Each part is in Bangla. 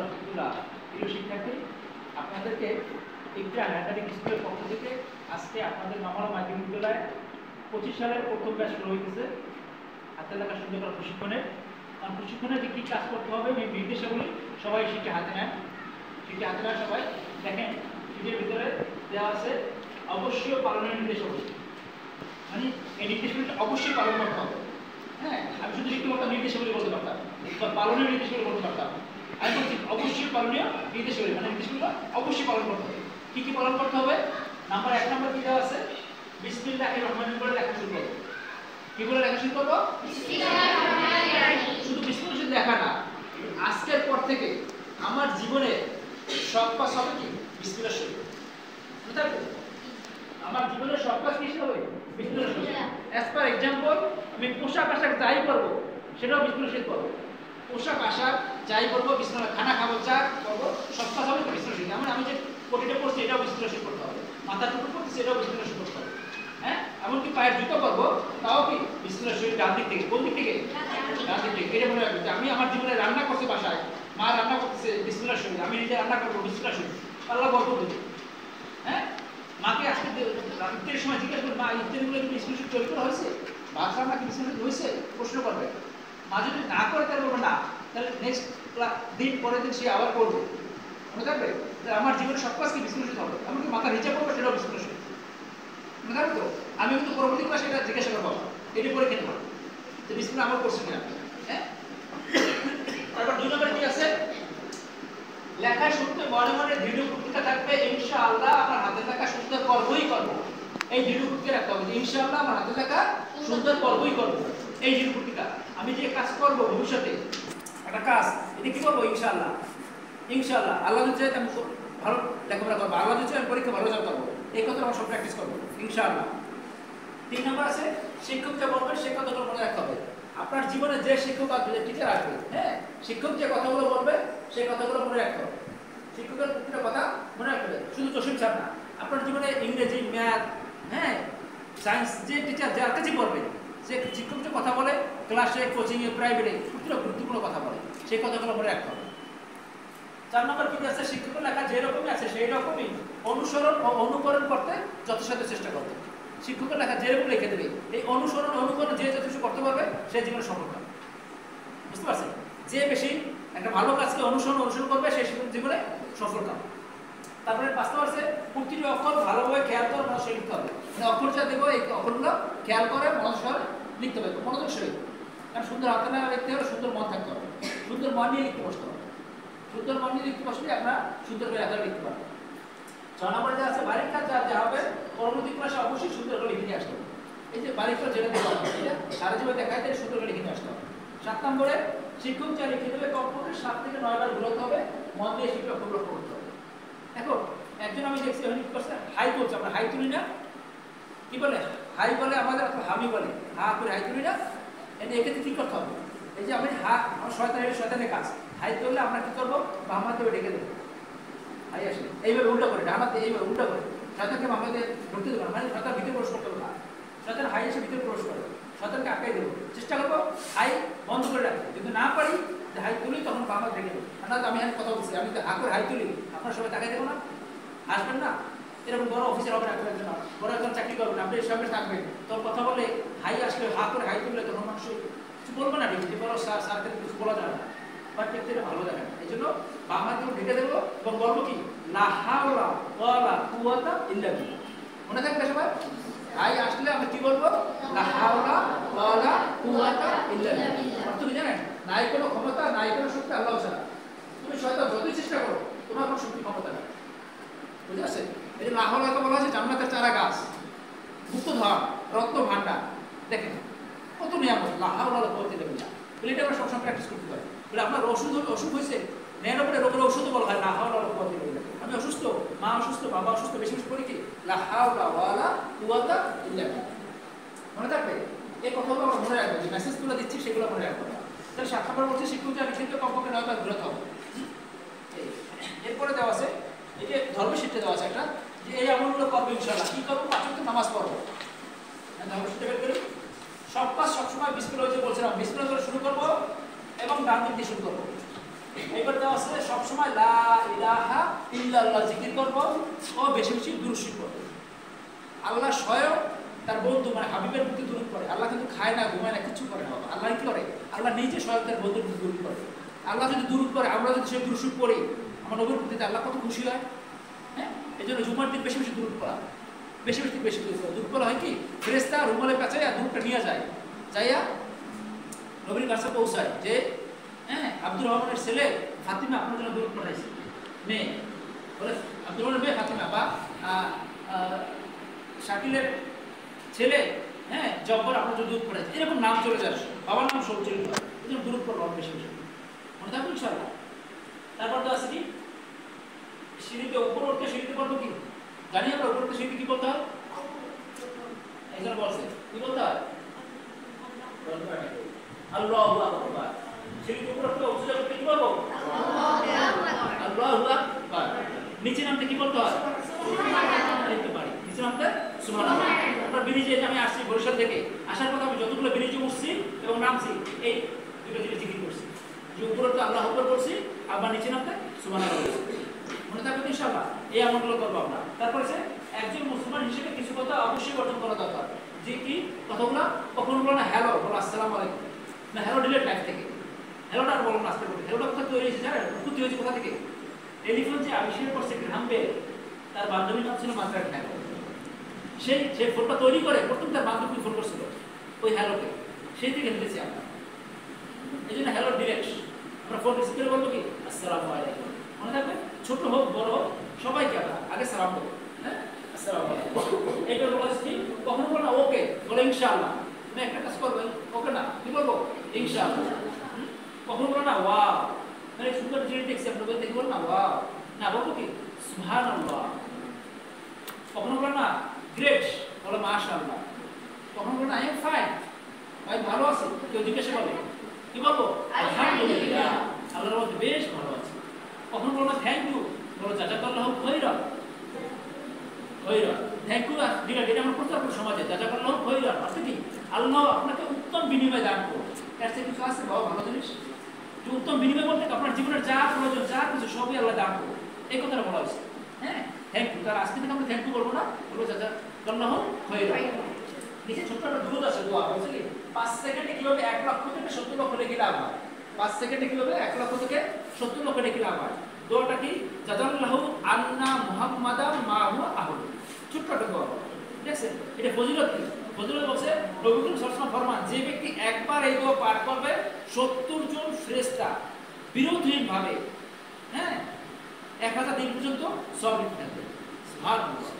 রহমতুল্লাহ। প্রিয় শিক্ষার্থী, আপনাদেরকে ইকরা একাডেমিক স্কুলের পক্ষ থেকে আজকে আপনাদের মামলা মাধ্যমিক বিদ্যালয়ে 25 সালের প্রথম ব্যাচ শুরু হইতেছে হাতে লেখা সুন্দর করা প্রশিক্ষণের। কারণ প্রশিক্ষণে যে কী কাজ করতে হবে এই নির্দেশাবলী সবাই শিখে হাতে নেন, শিখে হাতে নেন সবাই। দেখেন শিখের ভিতরে দেওয়া আছে অবশ্যই পালনের নির্দেশাবলী, মানে এই নির্দেশাবলীটা অবশ্যই পালন করতে হবে। হ্যাঁ, আমি শুধু একটু কথা নির্দেশাবলী বলতে পারতাম বা পালনের নির্দেশাবলী বলতে পারতাম। আমি বলছি অবশ্যই পালনীয় নির্দেশাবলী, মানে নির্দেশগুলো অবশ্যই পালন করতে হবে। কী কী পালন করতে হবে? নাম্বার 1 নাম্বার কি দেওয়া আছে? বিসমিল্লাহির রহমানির বলে লেখা শুরু করব। কি বলে লেখা শুরু করব? বিসমিল্লাহির রহমানির রহিম। শুধু বিসমিল্লাহ শুধু লেখা না, আজকের পর থেকে আমার জীবনে সব কাজ হবে কি বিসমিল্লাহ শুরু। বুঝতে পারছো? আমার জীবনের সব কাজ কি হবে বিসমিল্লাহ শুরু। অ্যাজ পার এক্সাম্পল, আমি পোশাক আশাক যাই করব সেটাও বিসমিল্লাহ শুরু করব। পোশাক আশাক যাই করব বিসমিল্লাহ, খানা খাবো চা করবো সব কাজ হবে বিসমিল্লাহ শুরু। আমি যে কোটিটা পড়ছি এটাও বিসমিল্লাহ শুরু করতে হবে, মাথা টুকু পড়ছি সেটাও বিসমিল্লাহ শুরু করতে হবে। হ্যাঁ, এমনকি পায়ের জুতো করবো তাও কি বিসমিল্লাহ শুরু। ডান দিক থেকে, কোন দিক থেকে? ডান দিক থেকে। এটা মনে রাখবে যে আমি আমার জীবনে রান্না করছি, বাসায় মা রান্না করতেছে বিসমিল্লাহ শুরু, আমি নিজে রান্না করবো বিসমিল্লাহ শুরু। আল্লাহ বরকত দেবে। হ্যাঁ, মাকে আজকে ইফতারের সময় জিজ্ঞাসা করবে, মা ইফতারগুলো কি বিসমিল্লাহ শুরু তৈরি করা হয়েছে? ভাত রান্না কি বিসমিল্লাহ হয়েছে? প্রশ্ন করবে। মা যদি না করে তাহলে বলবে না, তাহলে নেক্সট দিন পরের দিন সে আবার করবে। মনে থাকবে আমার জীবনে সব কাজ কি বিসমিল্লাহ হবে। এমনকি মাথা নিচে করবে সেটাও বিসমিল্লাহ শুরু। মনে থাকবে তো? আমি কিন্তু পরবর্তী ক্লাসে এটা জিজ্ঞাসা করবো, এটি পরে কেন যে বিসমিল্লাহ আমল করছে কিনা। হ্যাঁ, তারপর 2 নম্বরে কি আছে? লেখা শুনতে মনে মনে দৃঢ় প্রতিজ্ঞা থাকবে, ইনশাআল্লাহ আমার হাতের লেখা সুন্দর করবই করব। এই দৃঢ় প্রতিজ্ঞা রাখতে হবে যে ইনশাআল্লাহ আমার হাতের লেখা সুন্দর করবই করব। এই দৃঢ় প্রতিজ্ঞা, আমি যে কাজ করব ভবিষ্যতে একটা কাজ, এটা কি করবো ইনশাআল্লাহ। ইনশাআল্লাহ আল্লাহ যদি চায় আমি ভালো লেখাপড়া করবো, আল্লাহ যদি চায় আমি পরীক্ষা ভালো রেজাল্ট করবো, এই কথা আমরা সব প্র্যাকটিস করবো ইনশাআল্লাহ। 3 নম্বর আছে শিক্ষক যা বলবে সে কথাগুলো মনে রাখতে হবে। আপনার জীবনে যে শিক্ষক আসবে, যে টিচার আসবে, হ্যাঁ, শিক্ষক যে কথাগুলো বলবে সেই কথাগুলো মনে রাখতে হবে। শিক্ষকের প্রতিটা কথা মনে রাখতে হবে, শুধু জসিম স্যার না। আপনার জীবনে ইংরেজি, ম্যাথ, হ্যাঁ, সায়েন্স যে টিচার যার কাছে পড়বে, সে শিক্ষক যে কথা বলে ক্লাসে, কোচিংয়ে, প্রাইভেটে প্রতিটা গুরুত্বপূর্ণ কথা বলে, সেই কথাগুলো মনে রাখতে হবে। 4 নম্বর কি আছে? শিক্ষকের লেখা যে রকমই আছে সেই রকমই অনুসরণ ও অনুকরণ করতে যথাসাধ্য চেষ্টা করবে। শিক্ষকের লেখা যেরকম লিখে দেবে, এই অনুসরণ অনুকরণ যে যথেষ্ট করতে পারবে সে জীবনে সফল হবে। বুঝতে পারছেন? যে বেশি একটা ভালো কাজকে অনুসরণ করবে সে জীবনে সফল হবে। তারপরে 5 নম্বর আছে প্রতিটি অক্ষর ভালোভাবে খেয়াল করে মনোযোগ লিখতে হবে। মানে অক্ষর যা দেবো এই অক্ষরগুলো খেয়াল করে মনোযোগ লিখতে হবে, মনোযোগ সহিত। কারণ সুন্দর হাতে না লিখতে হলে সুন্দর মন থাকতে হবে, সুন্দর মন নিয়ে লিখতে বসতে হবে। সুন্দর মন নিয়ে লিখতে বসলে আপনারা সুন্দর করে লেখা লিখতে পারবেন। 6 নম্বরে যা আছে বাড়ির কাজ যা হবে পরবর্তী ক্লাসে অবশ্যই সুন্দর করে লিখে নিয়ে আসতে হবে। এই যে বাড়ির কাজ যেটা দেওয়া হবে এটা সারা জীবনে দেখাইতে সুন্দর করে লিখে নিয়ে আসতে হবে। 7 নম্বরে শিক্ষক যা লিখে দেবে কমপক্ষে 7 থেকে 9 বার ঘুরতে হবে, মন দিয়ে শিক্ষক লক্ষ্য করতে হবে। এখন একজন আমি দেখছি কি করছে, হাই করছে, আমরা হাই তুলি না, কি বলে হাই বলে আমাদের, হামি বলে হা করে হাই তুলি না। এক্ষেত্রে কি করতে হবে? এই যে আমি আমার শয়তানের কাজ, হাই তুললে আমরা কি করবো? বাম হাতে ডেকে দেবো, হাই আসে এইভাবে উল্টো করে, ডান হাতে এইভাবে উল্টো করে, শয়তানকে বাম হাতে ঢুকতে দেবো না, মানে শয়তান ভিতরে প্রবেশ করতে হবে না। শয়তান হাই এসে ভিতরে প্রবেশ করে, শয়তানকে আটকাই দেবো। চেষ্টা করবো হাই বন্ধ করে রাখতে। যদি না পারি যে হাই তুলি তখন বাম হাত রেখে দেবো। আপনার আমি কথা বলছি, আমি হা করে হাই তুলি, আপনার সবাই তাকাই দেবো না, আসবেন না। এরকম বড় অফিসার হবে একজন, বড় একজন চাকরি করবেন, আপনি সামনে থাকবেন, তোর কথা বলে হাই আসলে হা করে হাই তুললে তখন মানুষ কিছু বলবে না, ঠিক বড় স্যারকে কিছু বলা যাবে না, বাট দেখতে ভালো দেখেন। এই জন্য বাম হাত ঢেকে দেবো এবং বলবো কি লা হাওলা ওয়ালা কুওয়াতা ইল্লা বিল্লাহ। মনে থাকবে সবাই? হাই আসলে আমরা কি বলবো? লা হাওলা ওয়ালা কুওয়াতা ইল্লা বিল্লাহ। অর্থ কি জানেন? নাই কোনো ক্ষমতা, নাই কোনো শক্তি আল্লাহ ছাড়া। তুমি শয়তান যতই চেষ্টা করো তোমার কোনো শক্তি ক্ষমতা নেই। বুঝতে পারছেন? এই যে লা হাওলাকে বলা হয়েছে জান্নাতের চারা গাছ, মুক্তধাম, রত্ন ভান্ডার। দেখেন কত নিয়ামত, লা হাওলা ওয়ালা কুওয়াতা ইল্লা বিল্লাহ। এটা আমরা সবসময় প্র্যাকটিস করতে পারি। বলে আপনার অসুখ হয়েছে, 99 রোগের ওষুধ বলা হয় লা হাওলা ওয়ালা কুওয়াতা ইল্লা বিল্লাহ। আমি অসুস্থ, মা অসুস্থ, বাবা অসুস্থ, বেশি বেশি করি কি লা হাওলা ওয়ালা কুওয়াতা ইল্লা বিল্লাহ। মনে থাকবে? এই কথাগুলো আমরা মনে রাখবো, যে মেসেজগুলো দিচ্ছি সেগুলো মনে রাখবো। তাহলে 7 নম্বর বলছে শিক্ষক যা লিখিত কমপক্ষে 9 বার ঘুরাতে হবে। এরপরে দেওয়া আছে এই যে ধর্মশিক্ষা দেওয়া আছে একটা, যে এই আমলগুলো করবো ইনশাআল্লাহ। কি করবো? 5 ওয়াক্ত নামাজ পড়বো। ধর্মশিক্ষা বের করি। সব কাজ সবসময় বিসমিল্লাহ বলছিলাম, বিসমিল্লাহ করে শুরু করবো এবং ডান দিক দিয়ে শুরু করবো। এবার দেওয়া আছে সবসময় লা ইলাহা ইল্লাল্লাহ জিকির করব ও বেশি বেশি দুরূদ শরীফ পড়ব। আল্লাহ স্বয়ং তার বন্ধু মানে হাবিবের প্রতি দুরূদ পড়ে। আল্লাহ কিন্তু খায় না, ঘুমায় না, কিছু করে না। আল্লাহ কি করে? আল্লাহ নিজে স্বয়ং তার বন্ধুর প্রতি দুরূদ পড়ে। আল্লাহ যদি দুরূদ পড়ে, আমরা যদি সেই দুরূদ শরীফ পড়ি, আমার নবীর প্রতি আল্লাহ কত খুশি হয়। হ্যাঁ, এই জন্য জুমার দিন বেশি বেশি দুরূদ পড়া, বেশি বেশি দুরূদ পড়া হয় কি ফেরেশতা রুমালের কাছে দুরূদটা নিয়ে যায়, যাইয়া নবীর কাছে পৌঁছায় যে হ্যাঁ আব্দুর রহমানের ছেলে ফাতিমা আপনার জন্য দুরূদ পাঠাইছে। মেয়ে বলে আব্দুর রহমানের মেয়ে ফাতিমা বা শাকিলের ছেলে হ্যাঁ জব্বর আপনার জন্য দুরূদ পাঠাইছে, এরকম নাম চলে যায়। বাবার নাম সবচেয়ে এই জন্য দুরূদ পড়া বেশি বেশি মনে থাকবে ইনশাআল্লাহ। তারপর তো আছে কি সিঁড়িতে উপর উঠতে, সিঁড়িতে করবো কি জানি আমরা, উপর উঠতে সিঁড়িতে কি করতে হয়? একজন বলছে কি বলতে হয়? আল্লাহু আকবার। সিঁড়িতে উপর উঠতে উচ্চতা করতে কি করবো? আল্লাহু আকবার। নিচে নামতে কি করতে হয়? নিচে নামতে সুবহানাল্লাহ। আমরা ব্রিজে আমি আসছি বরিশাল থেকে, আসার পর আমি যতগুলো ব্রিজে উঠছি এবং নামছি এই দুটো জিনিস জিকির করছি, যে উপরে তো আল্লাহু আকবার করছি, আবার নিচে নামতে সুবহানাল্লাহ করছি। মনে থাকবে ইনশাআল্লাহ, এই আমলগুলো করবো আমরা। তারপরে সে একজন মুসলমান হিসেবে কিছু কথা অবশ্যই অর্জন করা দরকার। যে কি কথাগুলো? কখনো বলো না হ্যালো, বলো আসসালামু আলাইকুম, না হ্যালো ডিলেট লাইফ থেকে, হ্যালোটা আর বলো না আস্তে করে। হ্যালোটা কোথা তৈরি হয়েছে জানেন? উৎপত্তি হয়েছে কোথা থেকে? টেলিফোন যে আবিষ্কার করছে গ্রাহাম বেল, তার বান্ধবীর নাম ছিল মার্গারেট হ্যালো। সেই ফোনটা তৈরি করে প্রথম তার বান্ধবী ফোন করছিল ওই হ্যালোকে, সেই থেকে নিয়েছি আমরা। এই জন্য হ্যালো ডিরেক্ট আমরা ফোন রিসিভ করে বলবো কি আসসালামু আলাইকুম। মনে থাকবে, ছোট হোক বড় হোক সবাইকে আমরা আগে সালাম দেবো। হ্যাঁ, আসসালামু আলাইকুম। এইটা বলা কি? কখনো বলো না ওকে, বলো ইনশাআল্লাহ। তুমি একটা কাজ করবে ওকে না, কি বলবো? ইনশাআল্লাহ। কখনো বলো না ওয়াও, মানে সুন্দর জিনিস দেখছি আপনার বলতে কি বলো না ওয়াও, না বলবো কি সুবহানাল্লাহ। কখনো বলো না গ্রেট, বলো মাশাআল্লাহ। কখনো বলো না আই এম ফাইন, ভাই ভালো আছি, কেউ জিজ্ঞাসা করবে কি বলবো? আলহামদুলিল্লাহ, আল্লাহর রহমতে বেশ ভালো আছে। কখনো বলো না থ্যাংক ইউ, বলো জাযাকাল্লাহু খাইরান। থ্যাংক ইউ ডিরেক্ট, এটা আমরা প্রচার করি সমাজে, জাযাকাল্লাহু খাইরান অর্থ কি? আল্লাহ আপনাকে উত্তম বিনিময় দান করুন। এর চেয়ে কিছু আছে বাবা ভালো জিনিস? যে উত্তম বিনিময় বলতে আপনার জীবনের যা প্রয়োজন, যা কিছু সবই আল্লাহ দান করুন, এই কথাটা বলা হয়েছে। হ্যাঁ, থ্যাংক ইউ। তার আজকে থেকে আমরা থ্যাংক ইউ বলবো না, বলবো জাযাকাল্লাহু খাইরান। নিচে ছোট্ট একটা দূরত আছে দোয়া, বলছে কি 5 সেকেন্ডে কিভাবে 1 লক্ষ থেকে 70 লক্ষ নেকি লাভ হয়। 5 সেকেন্ডে কিভাবে 1 লক্ষ থেকে 70 লক্ষ নেকি লাভ হয়। দোয়াটা কি? জাযাকাল্লাহু আন্না মুহাম্মাদাম মা হুয়া আহল। ছোট্ট একটা দোয়া, দেখছেন এটা ফজিলত কি? ফজিলত বলছে নবী করিম সাল্লাল্লাহু আলাইহি ওয়াসাল্লাম ফরমান, যে ব্যক্তি একবার এই দোয়া পাঠ করবে 70 জন ফেরেশতা বিরোধীভাবে হ্যাঁ 1000 দিন পর্যন্ত সব লিখে থাকবে। সুবহানাল্লাহ,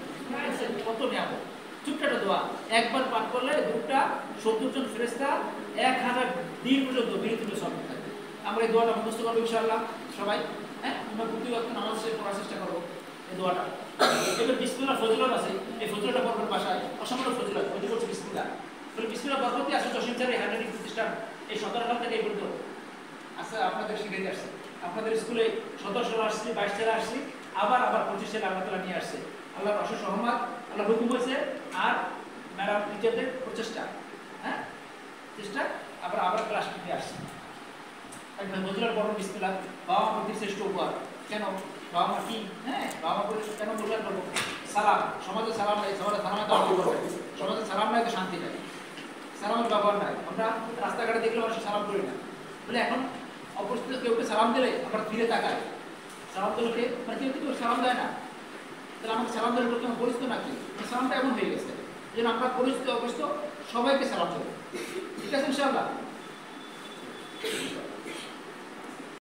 কত নিয়ামত। ছোট্ট একটা দোয়া, একবার পাঠ করলে দুটা 70 জন ফেরেশতা 1000 দিন পর্যন্ত বিরোধীভাবে সব লিখে থাকবে। আমরা এই দোয়াটা মুখস্থ করবো ইনশাআল্লাহ সবাই। হ্যাঁ, আমরা প্রতি ওয়াক্ত নামাজ শেষে পড়ার চেষ্টা করবো এই দোয়াটা। এবার বিসমিল্লাহ ফজিলত আছে, এই ফজিলতটা পড়বেন বাসায়, অসংখ্য ফজিলত। ওই যে বলছি বিসমিল্লাহ, বলে বিসমিল্লাহ বরকতি আছে জসিম স্যারের হ্যান্ডরাইটিং প্রতিষ্ঠান এই 17 সাল থেকে এই পর্যন্ত আচ্ছা আপনাদের শিখাইতে আসছে। আপনাদের স্কুলে 17 সালে আসছি, 22 সালে আসছি, আবার 25 সালে আল্লাহ তাআলা নিয়ে আসছে। আল্লাহর অশেষ রহমত, আল্লাহর হুকুম হয়েছে, আর ম্যাডাম টিচারদের প্রচেষ্টা, হ্যাঁ চেষ্টা, আবার ক্লাস নিতে আসছে। একদম ফজিলত পড়বেন বিসমিল্লাহ। বাবা মা প্রতি শ্রেষ্ঠ উপহার। কেন বাবা মা কি? হ্যাঁ, বাবা মা করে কেন বললেন বলবো? সালাম, সমাজে সালাম নাই, সমাজে সালামে তো আমল করবে। সমাজে সালাম নাই তো শান্তি নাই, সালামের ব্যবহার নাই। আমরা রাস্তাঘাটে দেখলে মানুষ সালাম করি না, বলে এখন অপরিচিত কেউকে সালাম দিলে আমরা ফিরে তাকাই। সালাম দিলে মানে কেউ কেউ সালাম দেয় না, তাহলে আমাকে সালাম দিলে লোককে পরিচিত নাকি? সালামটা এমন হয়ে গেছে, যেন আমরা পরিচিত অপরিচিত সবাইকে সালাম দেবো। ঠিক আছে ইনশাআল্লাহ।